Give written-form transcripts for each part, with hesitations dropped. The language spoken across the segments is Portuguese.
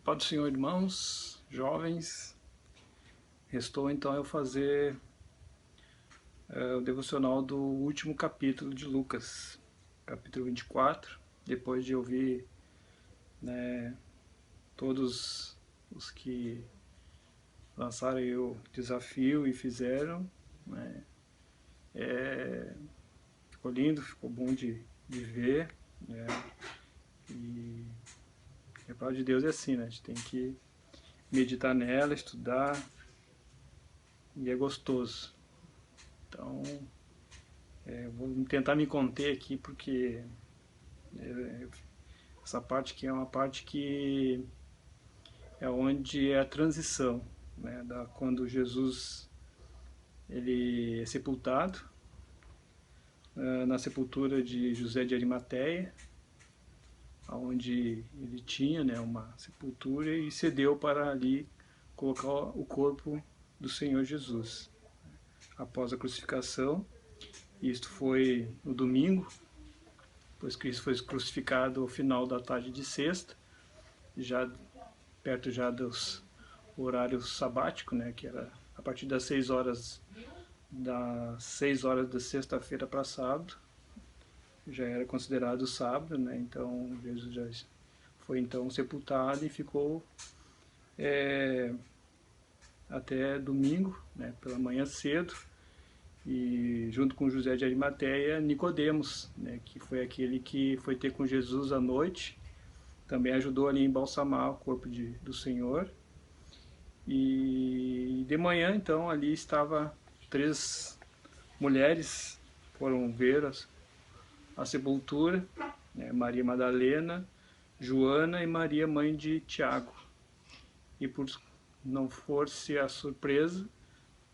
Paz do Senhor, irmãos, jovens. Restou então eu fazer o devocional do último capítulo de Lucas, capítulo 24, depois de ouvir, né, todos os que lançaram o desafio e fizeram, né. Ficou lindo, ficou bom de ver, né, e a palavra de Deus é assim, né, a gente tem que meditar nela, estudar, e é gostoso. Então, vou tentar me conter aqui porque essa parte aqui é uma parte que é onde é a transição, né, quando Jesus ele é sepultado na sepultura de José de Arimateia, onde ele tinha, né, uma sepultura e cedeu para ali colocar o corpo do Senhor Jesus após a crucificação. Isto foi no domingo, pois Cristo foi crucificado ao final da tarde de sexta, já perto já dos horários sabáticos, né, que era a partir das 6 horas da sexta-feira para sábado, já era considerado sábado, né, então Jesus já foi então sepultado e ficou até domingo, né, pela manhã cedo, e junto com José de Arimateia, Nicodemos, né, que foi aquele que foi ter com Jesus à noite, também ajudou ali a embalsamar o corpo do Senhor. E de manhã, então, ali estava 3 mulheres, foram ver a sepultura, né, Maria Madalena, Joana e Maria, mãe de Tiago. E por não fosse a surpresa,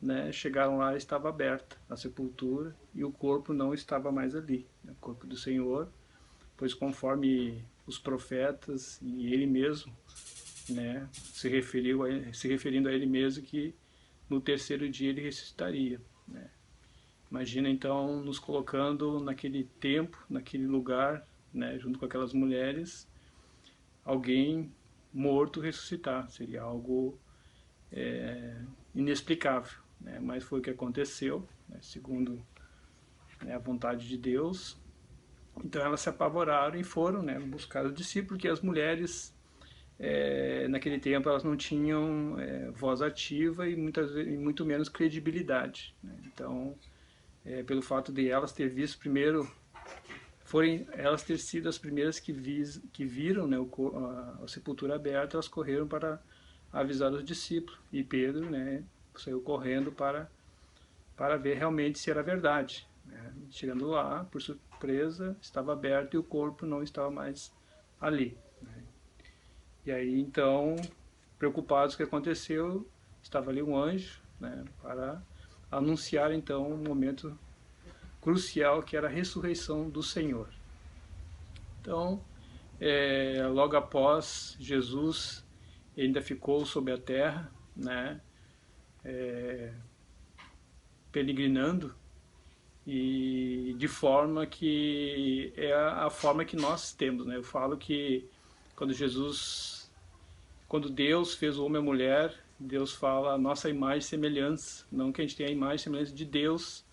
né, chegaram lá e estava aberta a sepultura e o corpo não estava mais ali, né, o corpo do Senhor, pois conforme os profetas e ele mesmo, né, se referindo a ele mesmo que no terceiro dia ele ressuscitaria, né. Imagina então nos colocando naquele tempo, naquele lugar, né, junto com aquelas mulheres, alguém morto ressuscitar, seria algo inexplicável, né, mas foi o que aconteceu, né, segundo, né, a vontade de Deus. Então elas se apavoraram e foram, né, buscar os discípulos, porque as mulheres naquele tempo elas não tinham voz ativa e muito menos credibilidade, né? Então, pelo fato de elas ter visto primeiro, forem elas ter sido as primeiras que viram, né, a sepultura aberta, elas correram para avisar os discípulos, e Pedro, né, saiu correndo para ver realmente se era verdade, né? Chegando lá, por surpresa, estava aberto e o corpo não estava mais ali, né? E aí, então, preocupados com o que aconteceu, estava ali um anjo, né, para anunciar, então, um momento crucial, que era a ressurreição do Senhor. Então, logo após, Jesus ainda ficou sobre a terra, né, peregrinando, e de forma que é a forma que nós temos, né? Eu falo que quando Deus fez o homem e a mulher, Deus fala a nossa imagem e semelhança, não que a gente tenha a imagem e semelhança de Deus,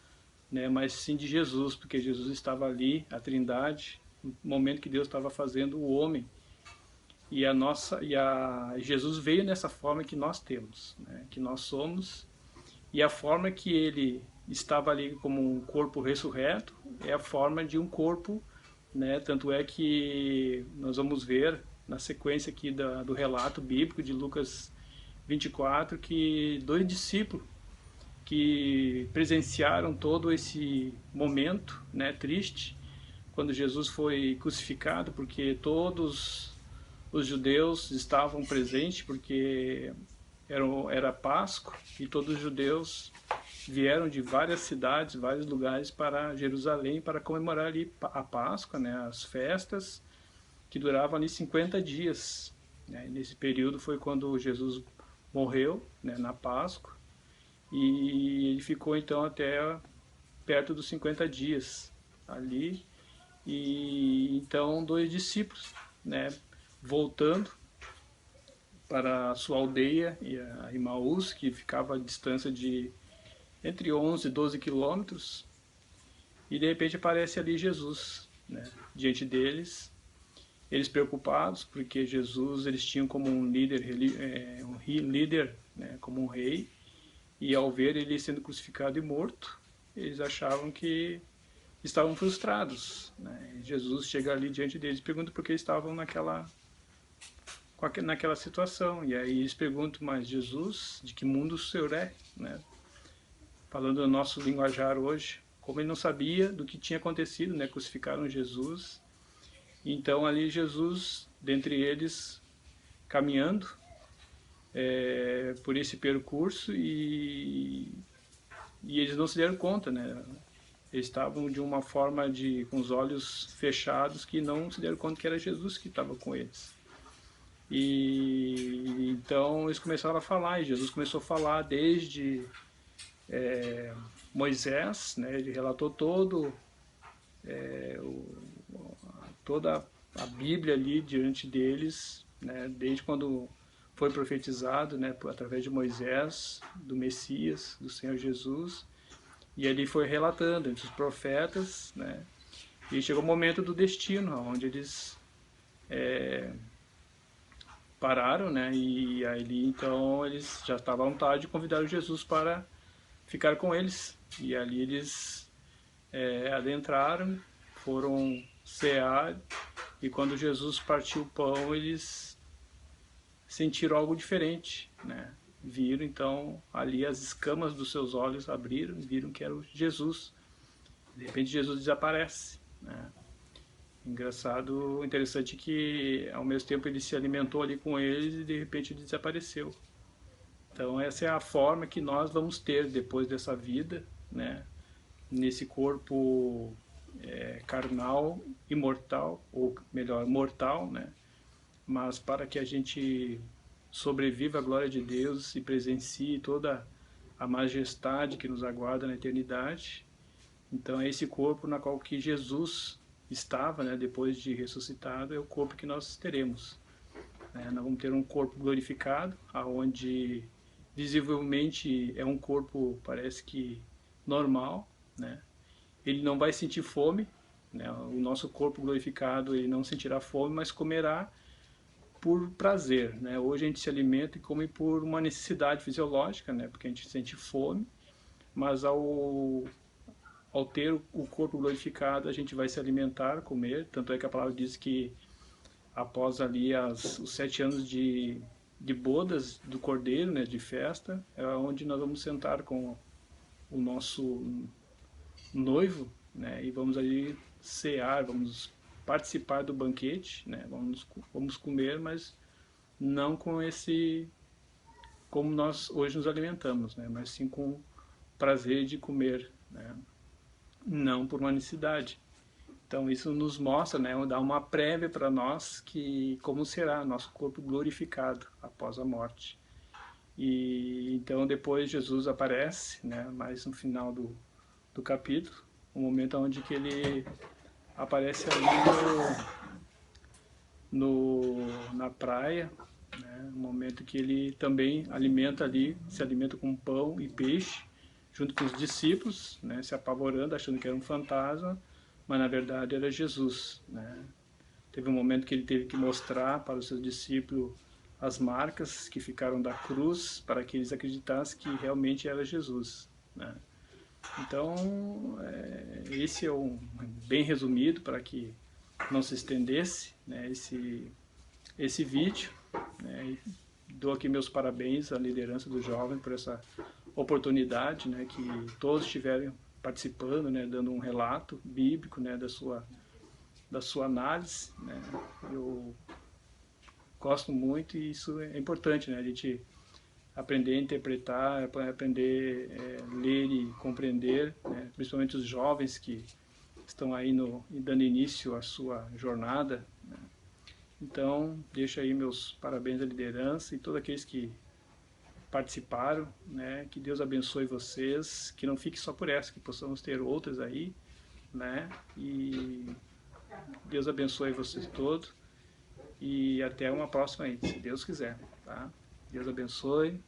né, mas sim de Jesus, porque Jesus estava ali, a Trindade, no momento que Deus estava fazendo o homem, e Jesus veio nessa forma que nós temos, né, que nós somos, e a forma que ele estava ali como um corpo ressurreto é a forma de um corpo, né, tanto é que nós vamos ver na sequência aqui do relato bíblico de Lucas 24, que 2 discípulos que presenciaram todo esse momento, né, triste, quando Jesus foi crucificado, porque todos os judeus estavam presentes, porque era Páscoa, e todos os judeus vieram de várias cidades, vários lugares para Jerusalém para comemorar ali a Páscoa, né, as festas, que duravam ali 50 dias. Né? E nesse período foi quando Jesus morreu, né, na Páscoa, e ele ficou então até perto dos 50 dias ali. E então 2 discípulos, né, voltando para a sua aldeia, e a Emaús, que ficava a distância de entre 11 e 12 quilômetros, e de repente aparece ali Jesus, né, diante deles. Eles preocupados, porque Jesus eles tinham como um líder, líder, né, como um rei, e ao ver ele sendo crucificado e morto, eles achavam que estavam frustrados, né? Jesus chega ali diante deles e pergunta por que estavam naquela situação. E aí eles perguntam, mas Jesus, de que mundo o Senhor é? Né? Falando no nosso linguajar hoje, como ele não sabia do que tinha acontecido, né? Crucificaram Jesus. Então ali Jesus, dentre eles, caminhando por esse percurso, e eles não se deram conta, né? Eles estavam de uma forma com os olhos fechados, que não se deram conta que era Jesus que estava com eles. E então eles começaram a falar, e Jesus começou a falar desde Moisés, né? Ele relatou toda a Bíblia ali diante deles, né? Desde quando foi profetizado, né? Através de Moisés, do Messias, do Senhor Jesus. E ali foi relatando entre os profetas, né? E chegou o momento do destino, onde eles pararam, né? E ali então eles já estavam à vontade de convidar Jesus para ficar com eles. E ali eles adentraram, foram cear, e quando Jesus partiu o pão, eles sentiram algo diferente, né? Viram então ali as escamas dos seus olhos abriram, viram que era o Jesus. De repente Jesus desaparece, né? Engraçado, interessante que ao mesmo tempo ele se alimentou ali com eles e de repente ele desapareceu. Então essa é a forma que nós vamos ter depois dessa vida, né? Nesse corpo carnal e mortal, ou melhor, mortal, né? Mas para que a gente sobreviva à glória de Deus e presencie toda a majestade que nos aguarda na eternidade. Então é esse corpo na qual que Jesus estava, né, depois de ressuscitado, é o corpo que nós teremos. Nós vamos ter um corpo glorificado, aonde visivelmente é um corpo, parece que normal, né? Ele não vai sentir fome, né? O nosso corpo glorificado ele não sentirá fome, mas comerá por prazer, né? Hoje a gente se alimenta e come por uma necessidade fisiológica, né? Porque a gente sente fome, mas ao ter o corpo glorificado, a gente vai se alimentar, comer. Tanto é que a palavra diz que após ali os 7 anos de bodas do cordeiro, né, de festa, é onde nós vamos sentar com o nosso noivo, né, e vamos ali cear, vamos participar do banquete, né, vamos comer, mas não com esse como nós hoje nos alimentamos, né, mas sim com o prazer de comer, né, não por uma necessidade. Então isso nos mostra, né, dá uma prévia para nós que como será nosso corpo glorificado após a morte. E então depois Jesus aparece, né, mais no final do capítulo, um momento onde que ele aparece ali na praia, né, um momento que ele também se alimenta com pão e peixe, junto com os discípulos, né, se apavorando, achando que era um fantasma, mas na verdade era Jesus, né? Teve um momento que ele teve que mostrar para os seus discípulos as marcas que ficaram da cruz, para que eles acreditassem que realmente era Jesus, né? Então, esse é bem resumido, para que não se estendesse, né, esse vídeo, né? Dou aqui meus parabéns à liderança do jovem por essa oportunidade, né, que todos estiveram participando, né, dando um relato bíblico, né, da sua análise, né. Eu gosto muito, e isso é importante, né, a gente aprender a interpretar, aprender a ler e compreender, né, principalmente os jovens que estão aí dando início à sua jornada, né. Então, deixo aí meus parabéns à liderança e todos aqueles que participaram, né? Que Deus abençoe vocês, que não fique só por essa, que possamos ter outras aí, né? E Deus abençoe vocês todos. e até uma próxima aí, se Deus quiser. Tá? Deus abençoe.